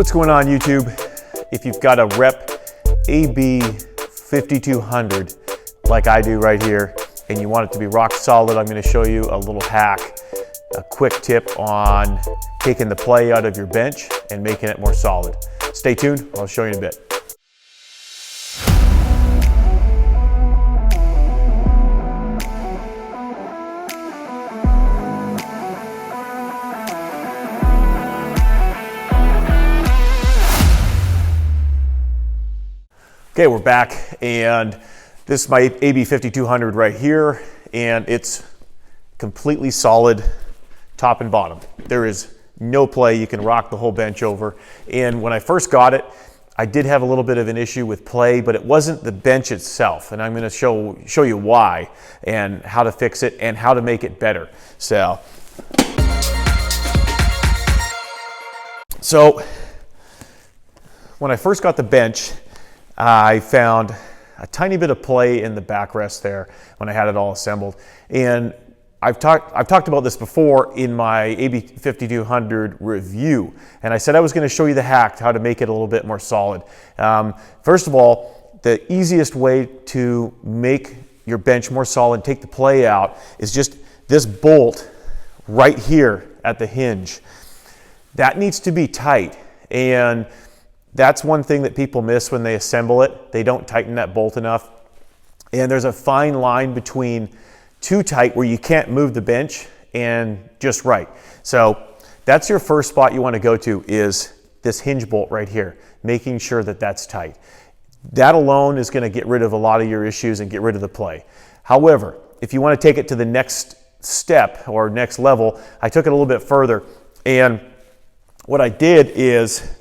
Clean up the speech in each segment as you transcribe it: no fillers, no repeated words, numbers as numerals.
What's going on, YouTube? If you've got a Rep AB-5200 like I do right here and you want it to be rock solid, I'm going to show you a little hack, a quick tip on taking the play out of your bench and making it more solid. Stay tuned, I'll show you in a bit. Okay, we're back, and this is my AB-5200 right here, and it's completely solid top and bottom. There is no play. You can rock the whole bench over. And when I first got it, I did have a little bit of an issue with play, but it wasn't the bench itself, and I'm going to show you why and how to fix it and how to make it better. So when I first got the bench, I found a tiny bit of play in the backrest there when I had it all assembled. And I've talked about this before in my AB-5200 review. And I said I was going to show you the hack, how to make it a little bit more solid. First of all, the easiest way to make your bench more solid, take the play out, is just this bolt right here at the hinge. That needs to be tight. And that's one thing that people miss when they assemble it. They don't tighten that bolt enough. And there's a fine line between too tight where you can't move the bench and just right. So that's your first spot you want to go to, is this hinge bolt right here, making sure that that's tight. That alone is going to get rid of a lot of your issues and get rid of the play. However, if you want to take it to the next step or next level, I took it a little bit further. And what I did is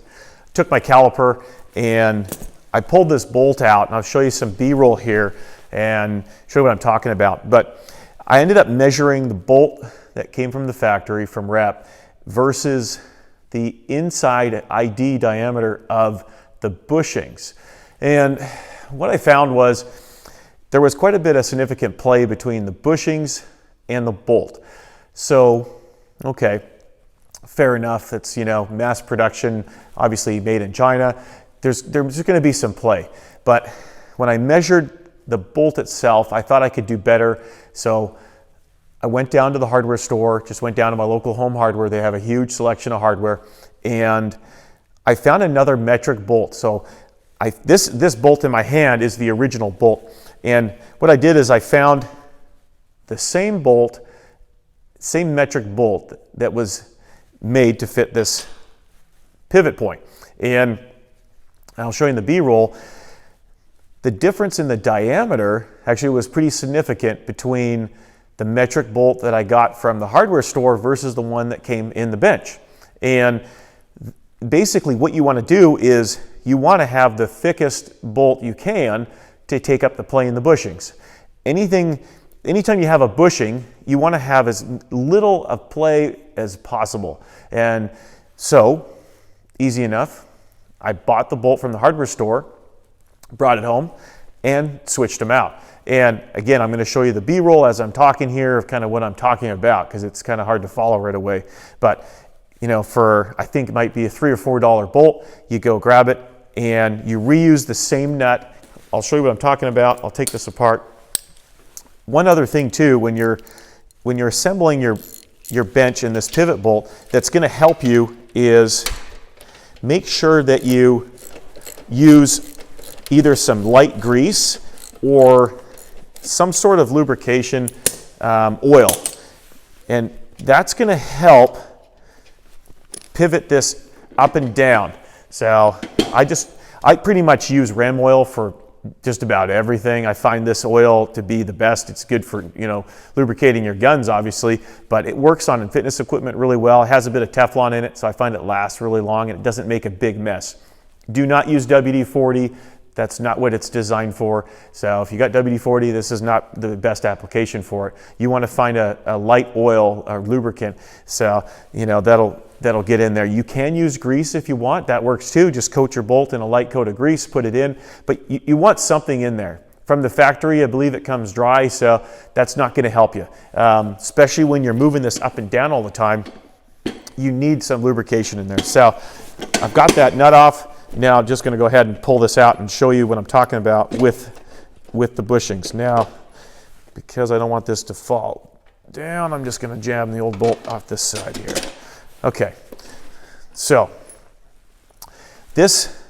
took my caliper and I pulled this bolt out, and I'll show you some B-roll here and show you what I'm talking about. But I ended up measuring the bolt that came from the factory from Rep versus the inside ID diameter of the bushings. And what I found was there was quite a bit of significant play between the bushings and the bolt. So, okay, fair enough. It's, you know, mass production, obviously made in China. There's going to be some play. But when I measured the bolt itself, I thought I could do better. So I went down to the hardware store, just went down to my local Home Hardware. They have a huge selection of hardware. And I found another metric bolt. So this bolt in my hand is the original bolt. And what I did is I found the same bolt, same metric bolt that was made to fit this pivot point. And I'll show you in the B-roll, the difference in the diameter actually was pretty significant between the metric bolt that I got from the hardware store versus the one that came in the bench. And basically what you want to do is you want to have the thickest bolt you can to take up the play in the bushings. Anytime you have a bushing, you want to have as little of play as possible. And so, easy enough, I bought the bolt from the hardware store, brought it home, and switched them out. And again, I'm going to show you the B-roll as I'm talking here of kind of what I'm talking about, because it's kind of hard to follow right away. But, you know, for, I think it might be a $3 or $4 bolt, you go grab it and you reuse the same nut. I'll show you what I'm talking about. I'll take this apart. One other thing too, when you're assembling your bench in this pivot bolt, that's going to help you is make sure that you use either some light grease or some sort of lubrication oil, and that's going to help pivot this up and down. So I pretty much use Ram oil for just about everything. I find this oil to be the best. It's good for, you know, lubricating your guns, obviously, but it works on fitness equipment really well. It has a bit of Teflon in it, so I find it lasts really long and it doesn't make a big mess. Do not use WD-40. That's not what it's designed for. So if you got WD-40, this is not the best application for it. You want to find a light oil or lubricant, so, you know, that'll get in there. You can use grease if you want. That works too. Just coat your bolt in a light coat of grease, put it in. But you want something in there. From the factory, I believe it comes dry, so that's not going to help you. Especially when you're moving this up and down all the time. you need some lubrication in there. So I've got that nut off. Now I'm just going to go ahead and pull this out and show you what I'm talking about with the bushings. Now, because I don't want this to fall down, I'm just going to jam the old bolt off this side here. Okay, so this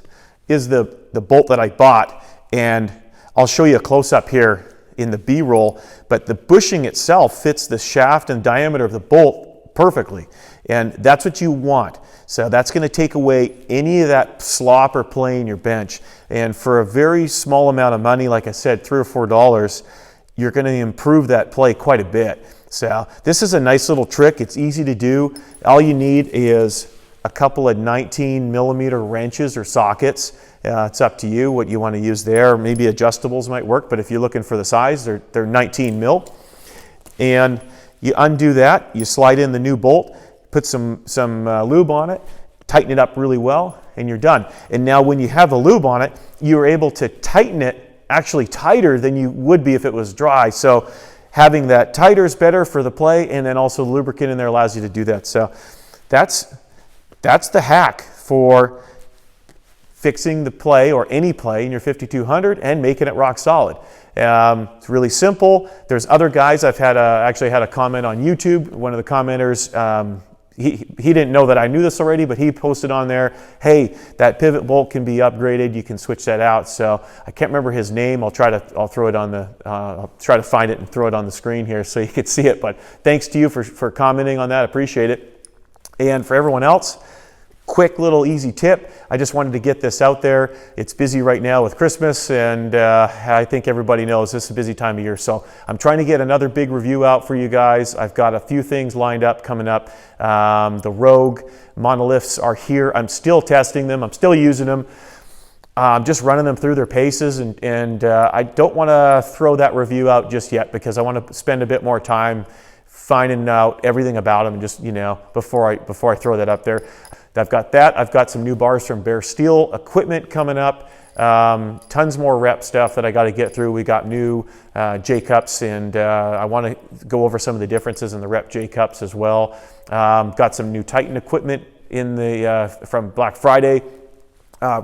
is the bolt that I bought, and I'll show you a close-up here in the B-roll, but the bushing itself fits the shaft and diameter of the bolt perfectly, and that's what you want. So that's going to take away any of that slop or play in your bench, and for a very small amount of money, like I said, $3 or $4, you're going to improve that play quite a bit. So this is a nice little trick. It's easy to do. All you need is a couple of 19mm wrenches or sockets. It's up to you what you want to use there. Maybe adjustables might work, but if you're looking for the size, they're 19 mil. And you undo that, you slide in the new bolt, put some lube on it, tighten it up really well, and you're done. And now when you have the lube on it, you're able to tighten it actually tighter than you would be if it was dry. So having that tighter is better for the play, and then also the lubricant in there allows you to do that. So that's the hack for fixing the play or any play in your 5200 and making it rock solid. It's really simple. There's other guys. I've had actually had a comment on YouTube. One of the commenters, he didn't know that I knew this already, but he posted on there, hey, that pivot bolt can be upgraded. You can switch that out. So I can't remember his name. I'll throw it on the, I'll try to find it and throw it on the screen here so you can see it. But thanks to you for commenting on that. I appreciate it. And for everyone else, quick little easy tip. I just wanted to get this out there. It's busy right now with Christmas, and I think everybody knows this is a busy time of year. So I'm trying to get another big review out for you guys. I've got a few things lined up coming up. The Rogue monoliths are here. I'm still testing them. I'm still using them. I'm just running them through their paces, and I don't want to throw that review out just yet because I want to spend a bit more time finding out everything about them, and just, you know, before I throw that up there. I've got that. I've got some new bars from Bear Steel equipment coming up. Tons more rep stuff that I got to get through. We got new J-cups, and I want to go over some of the differences in the rep J-cups as well. Got some new Titan equipment in the from Black Friday.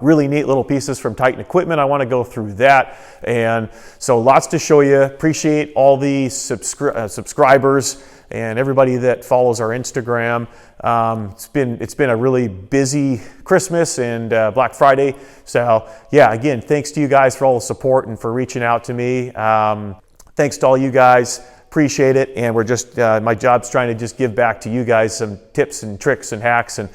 Really neat little pieces from Titan equipment. I want to go through that, and so lots to show you. Appreciate all the subscribers and everybody that follows our Instagram. It's been a really busy Christmas and Black Friday. So yeah, again, thanks to you guys for all the support and for reaching out to me. Thanks to all you guys. Appreciate it. And we're just, my job's trying to just give back to you guys some tips and tricks and hacks and,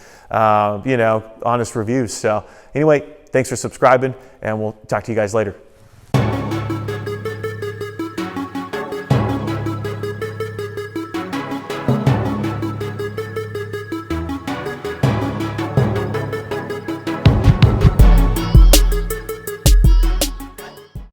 you know, honest reviews. So anyway, thanks for subscribing, and we'll talk to you guys later.